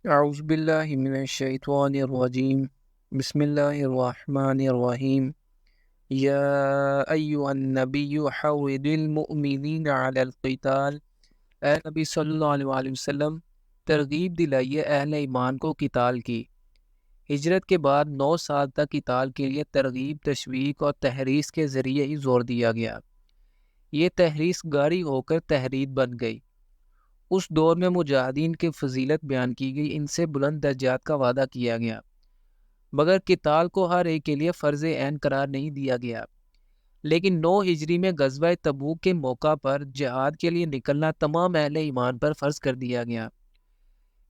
اعوذ باللہ من الشیطان الرجیم بسم اللہ الرحمن الرحیم یا ایہا النبی حرض المؤمنین علی القتال، اے نبی صلی اللہ علیہ وآلہ وسلم ترغیب دلائیے اہل ایمان کو قتال کی۔ ہجرت کے بعد 9 سال تک قتال کے لیے ترغیب، تشویق اور تحریض کے ذریعے ہی زور دیا گیا۔ یہ تحریض گاڑی ہو کر تحرید بن گئی۔ اس دور میں مجاہدین کی فضیلت بیان کی گئی، ان سے بلند درجات کا وعدہ کیا گیا، مگر قتال کو ہر ایک کے لیے فرض عین قرار نہیں دیا گیا۔ لیکن 9 ہجری میں غزوہ تبوک کے موقع پر جہاد کے لیے نکلنا تمام اہل ایمان پر فرض کر دیا گیا۔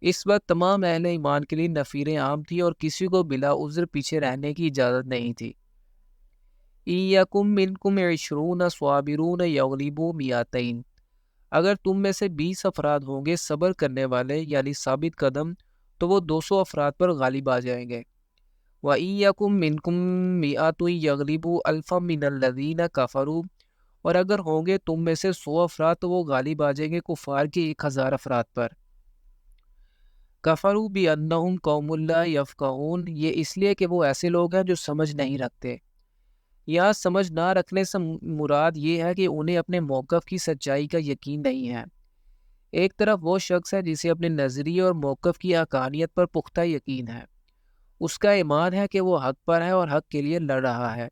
اس وقت تمام اہل ایمان کے لیے نفیر عام تھی اور کسی کو بلا عذر پیچھے رہنے کی اجازت نہیں تھی۔ اِیَّکُم مِّنکُم 20 صابرون یغلبوا 200، اگر تم میں سے 20 افراد ہوں گے صبر کرنے والے یعنی ثابت قدم، تو وہ 200 افراد پر غالب آ جائیں گے۔ وَإِن مِّنكُم مِّائَةٌ يَغْلِبُوا أَلْفًا مِّنَ الَّذِينَ كَفَرُوا، اور اگر ہوں گے تم میں سے 100 افراد تو وہ غالب آ جائیں گے کفار کے 1000 افراد پر۔ کفروا بِأَنَّهُمْ قَوْمٌ لَّا يَفْقَهُونَ، یہ اس لیے کہ وہ ایسے لوگ ہیں جو سمجھ نہیں رکھتے۔ یہاں سمجھ نہ رکھنے سے مراد یہ ہے کہ انہیں اپنے موقف کی سچائی کا یقین نہیں ہے۔ ایک طرف وہ شخص ہے جسے اپنے نظریے اور موقف کی حقانیت پر پختہ یقین ہے، اس کا ایمان ہے کہ وہ حق پر ہے اور حق کے لیے لڑ رہا ہے۔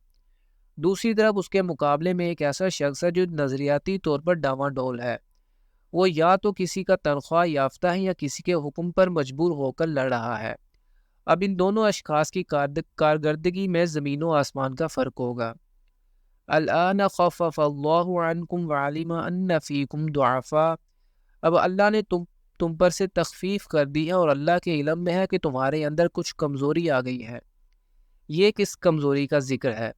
دوسری طرف اس کے مقابلے میں ایک ایسا شخص ہے جو نظریاتی طور پر ڈاواں ڈول ہے، وہ یا تو کسی کا تنخواہ یافتہ ہے یا کسی کے حکم پر مجبور ہو کر لڑ رہا ہے۔ اب ان دونوں اشخاص کی کارکردگی میں زمین و آسمان کا فرق ہوگا۔ الآن خفف اللہ عنکم وعلم ان فیکم ضعفاء، اب اللہ نے تم پر سے تخفیف کر دی ہے اور اللہ کے علم میں ہے کہ تمہارے اندر کچھ کمزوری آ گئی ہے۔ یہ کس کمزوری کا ذکر ہے؟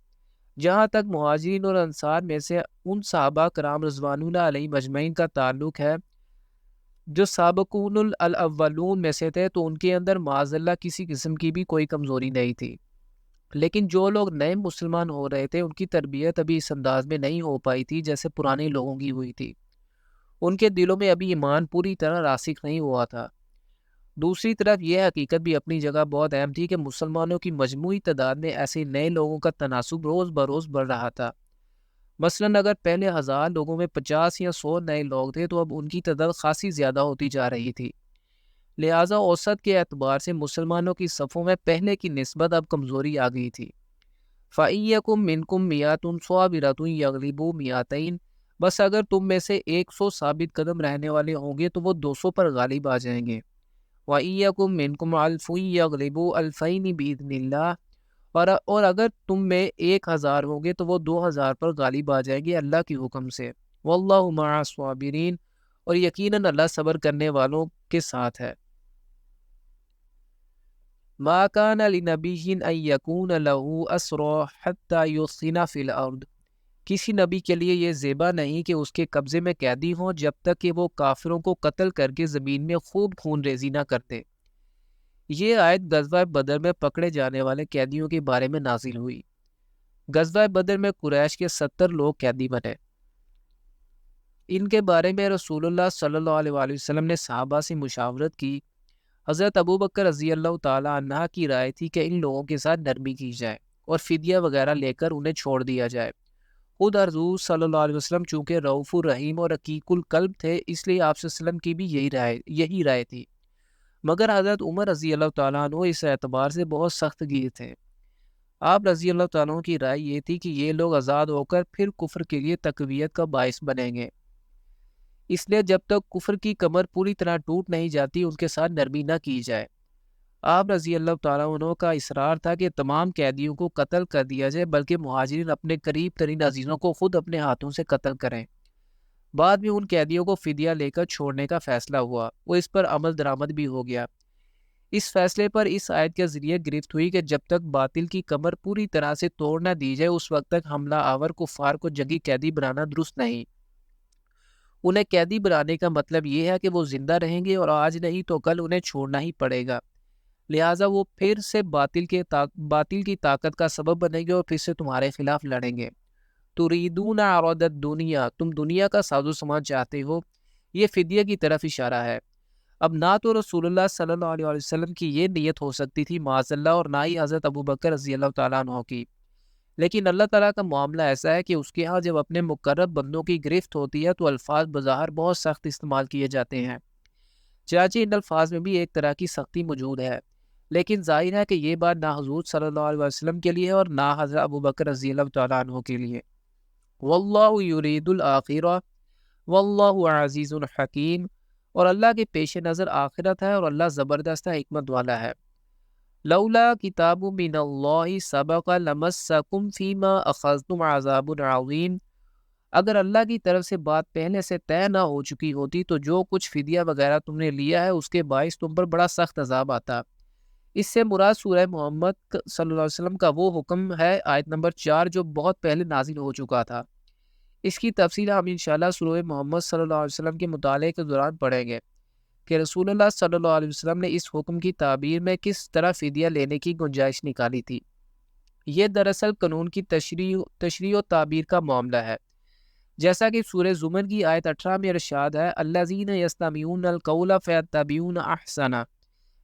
جہاں تک مہاجرین اور انصار میں سے ان صحابہ کرام رضوان اللہ علیہ مجمعین کا تعلق ہے جو سابقون الاولون میں سے تھے، تو ان کے اندر معاذ اللہ کسی قسم کی بھی کوئی کمزوری نہیں تھی۔ لیکن جو لوگ نئے مسلمان ہو رہے تھے ان کی تربیت ابھی اس انداز میں نہیں ہو پائی تھی جیسے پرانے لوگوں کی ہوئی تھی، ان کے دلوں میں ابھی ایمان پوری طرح راسخ نہیں ہوا تھا۔ دوسری طرف یہ حقیقت بھی اپنی جگہ بہت اہم تھی کہ مسلمانوں کی مجموعی تعداد میں ایسے نئے لوگوں کا تناسب روز بروز بڑھ رہا تھا۔ مثلاً اگر پہلے 1000 لوگوں میں 50 یا 100 نئے لوگ تھے تو اب ان کی تعداد خاصی زیادہ ہوتی جا رہی تھی۔ لہٰذا اوسط کے اعتبار سے مسلمانوں کی صفوں میں پہلے کی نسبت اب کمزوری آ گئی تھی۔ فَإِن مِّنكُم مِّائَةٌ صَابِرَةٌ يَغْلِبُوا 200، بس اگر تم میں سے 100 ثابت قدم رہنے والے ہوں گے تو وہ 200 پر غالب آ جائیں گے۔ وَإِن مِّنكُمْ أَلْفٌ يَغْلِبُوا أَلْفَيْنِ بِإِذْنِ اللَّهِ، اور اگر تم میں 1000 ہوں گے تو وہ 2000 پر غالب آ جائیں گے اللہ کے حکم سے۔ وَاللَّهُ مَعَ الصَّابِرِينَ، اور یقیناً اللہ صبر کرنے والوں کے ساتھ ہے۔ مَا كَانَ لِنَبِيٍّ أَن يَكُونَ لَهُ أَسْرَىٰ حَتَّىٰ يُثْخِنَ فِي الْأَرْضِ، کسی نبی کے لیے یہ زیبا نہیں کہ اس کے قبضے میں قیدی ہوں جب تک کہ وہ کافروں کو قتل کر کے زمین میں خوب خون ریزی نہ کرتے۔ یہ آیت غزوہ بدر میں پکڑے جانے والے قیدیوں کے بارے میں نازل ہوئی۔ غزوہ بدر میں قریش کے 70 لوگ قیدی بنے۔ ان کے بارے میں رسول اللہ صلی اللہ علیہ وآلہ وسلم نے صحابہ سے مشاورت کی۔ حضرت ابوبکر رضی اللہ تعالی عنہ کی رائے تھی کہ ان لوگوں کے ساتھ نرمی کی جائے اور فدیہ وغیرہ لے کر انہیں چھوڑ دیا جائے۔ خود حضور صلی اللہ علیہ وسلم چونکہ رؤوف الرحیم اور رقیق القلب تھے، اس لیے آپ صلی اللہ علیہ وسلم کی بھی یہی رائے تھی، مگر حضرت عمر رضی اللہ تعالیٰ عنہ اس اعتبار سے بہت سخت گیر تھے۔ آپ رضی اللہ تعالیٰ عنہ کی رائے یہ تھی کہ یہ لوگ آزاد ہو کر پھر کفر کے لیے تقویت کا باعث بنیں گے، اس لیے جب تک کفر کی کمر پوری طرح ٹوٹ نہیں جاتی ان کے ساتھ نرمی نہ کی جائے۔ آپ رضی اللہ تعالیٰ عنہ کا اصرار تھا کہ تمام قیدیوں کو قتل کر دیا جائے، بلکہ مہاجرین اپنے قریب ترین عزیزوں کو خود اپنے ہاتھوں سے قتل کریں۔ بعد میں ان قیدیوں کو فدیہ لے کر چھوڑنے کا فیصلہ ہوا، وہ اس پر عمل درآمد بھی ہو گیا۔ اس فیصلے پر اس آیت کے ذریعے گرفت ہوئی کہ جب تک باطل کی کمر پوری طرح سے توڑ نہ دی جائے اس وقت تک حملہ آور کفار کو جنگی قیدی بنانا درست نہیں۔ انہیں قیدی بنانے کا مطلب یہ ہے کہ وہ زندہ رہیں گے اور آج نہیں تو کل انہیں چھوڑنا ہی پڑے گا، لہٰذا وہ پھر سے باطل کی طاقت کا سبب بنیں گے اور پھر سے تمہارے خلاف لڑیں گے۔ تریدون عرض الدنیا، تم دنیا کا ساز و سامان چاہتے ہو، یہ فدیہ کی طرف اشارہ ہے۔ اب نہ تو رسول اللہ صلی اللہ علیہ وسلم کی یہ نیت ہو سکتی تھی معاذ اللہ، اور نہ ہی حضرت ابوبکر رضی اللہ تعالیٰ عنہ کی، لیکن اللہ تعالیٰ کا معاملہ ایسا ہے کہ اس کے ہاں جب اپنے مقرب بندوں کی گرفت ہوتی ہے تو الفاظ بظاہر بہت سخت استعمال کیے جاتے ہیں، چنانچہ ان الفاظ میں بھی ایک طرح کی سختی موجود ہے، لیکن ظاہر ہے کہ یہ بات نہ حضور صلی اللہ علیہ وسلم کے لیے اور نہ حضرت ابوبکر رضی اللہ تعالیٰ عنہ کے لیے۔ واللہ یرید الآخرہ واللہ عزیز الحکیم، اور اللہ کے پیش نظر آخرت ہے اور اللہ زبردست حکمت والا ہے۔ لولا کتاب من اللہ سبق لمسکم فیما اخذتم عذاب عظیم، اگر اللہ کی طرف سے بات پہلے سے طے نہ ہو چکی ہوتی تو جو کچھ فدیہ وغیرہ تم نے لیا ہے اس کے باعث تم پر بڑا سخت عذاب آتا۔ اس سے مراد سورہ محمد صلی اللہ علیہ وسلم کا وہ حکم ہے آیت نمبر 4 جو بہت پہلے نازل ہو چکا تھا۔ اس کی تفصیل ہم انشاءاللہ سورہ محمد صلی اللہ علیہ وسلم کے مطالعے کے دوران پڑھیں گے کہ رسول اللہ صلی اللہ علیہ وسلم نے اس حکم کی تعبیر میں کس طرح فدیہ لینے کی گنجائش نکالی تھی۔ یہ دراصل قانون کی تشریح و تعبیر کا معاملہ ہے، جیسا کہ سورہ زمر کی آیت 18 میں ارشاد ہے الذین یستمعون القول فیتبعون احسنہ،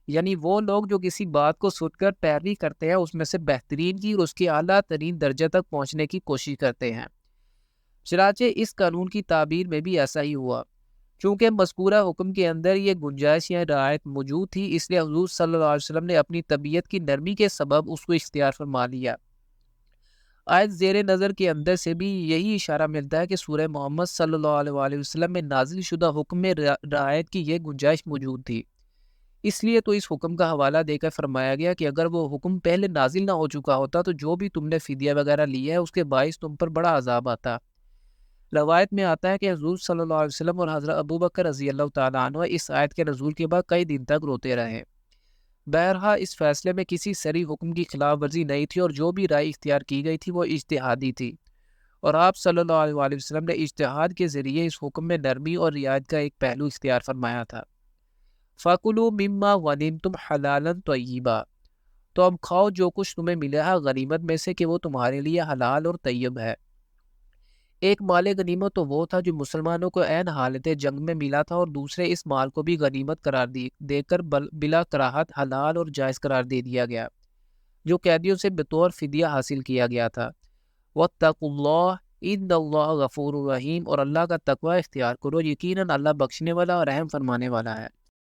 یعنی وہ لوگ جو کسی بات کو سن کر پیروی کرتے ہیں اس میں سے بہترین کی اور اس کے اعلیٰ ترین درجے تک پہنچنے کی کوشش کرتے ہیں۔ چنانچہ اس قانون کی تعبیر میں بھی ایسا ہی ہوا، چونکہ مذکورہ حکم کے اندر یہ گنجائش یا رعایت موجود تھی، اس لیے حضور صلی اللہ علیہ وسلم نے اپنی طبیعت کی نرمی کے سبب اس کو اختیار فرما لیا۔ آیت زیر نظر کے اندر سے بھی یہی اشارہ ملتا ہے کہ سورہ محمد صلی اللہ علیہ وسلم میں نازل شدہ حکم میں رعایت کی یہ گنجائش موجود تھی، اس لیے تو اس حکم کا حوالہ دے کر فرمایا گیا کہ اگر وہ حکم پہلے نازل نہ ہو چکا ہوتا تو جو بھی تم نے فدیہ وغیرہ لیا ہے اس کے باعث تم پر بڑا عذاب آتا۔ روایت میں آتا ہے کہ حضور صلی اللہ علیہ وسلم اور حضرت ابوبکر رضی اللہ تعالیٰ عنہ اس آیت کے نزول کے بعد کئی دن تک روتے رہے۔ بہرحال اس فیصلے میں کسی صریح حکم کی خلاف ورزی نہیں تھی اور جو بھی رائے اختیار کی گئی تھی وہ اجتہادی تھی، اور آپ صلی اللہ علیہ وسلم نے اجتہاد کے ذریعے اس حکم میں نرمی اور رعایت کا ایک پہلو اختیار فرمایا تھا۔ فَكُلُوا مِمَّا غَنِمْتُمْ حَلَالًا طَيِّبًا، تو اب کھاؤ جو کچھ تمہیں ملا ہے غنیمت میں سے کہ وہ تمہارے لیے حلال اور طیب ہے۔ ایک مال غنیمت تو وہ تھا جو مسلمانوں کو عین حالت جنگ میں ملا تھا، اور دوسرے اس مال کو بھی غنیمت قرار دے کر بلا کراہت حلال اور جائز قرار دے دیا گیا، جو قیدیوں سے بطور فدیہ حاصل کیا گیا تھا۔ وَاتَّقُوا اللَّهَ إِنَّ اللَّهَ غَفُورٌ رَحِيمٌ، اور اللہ کا تقوی اختیار کرو، یقیناً اللہ بخشنے والا اور رحم فرمانے والا ہے۔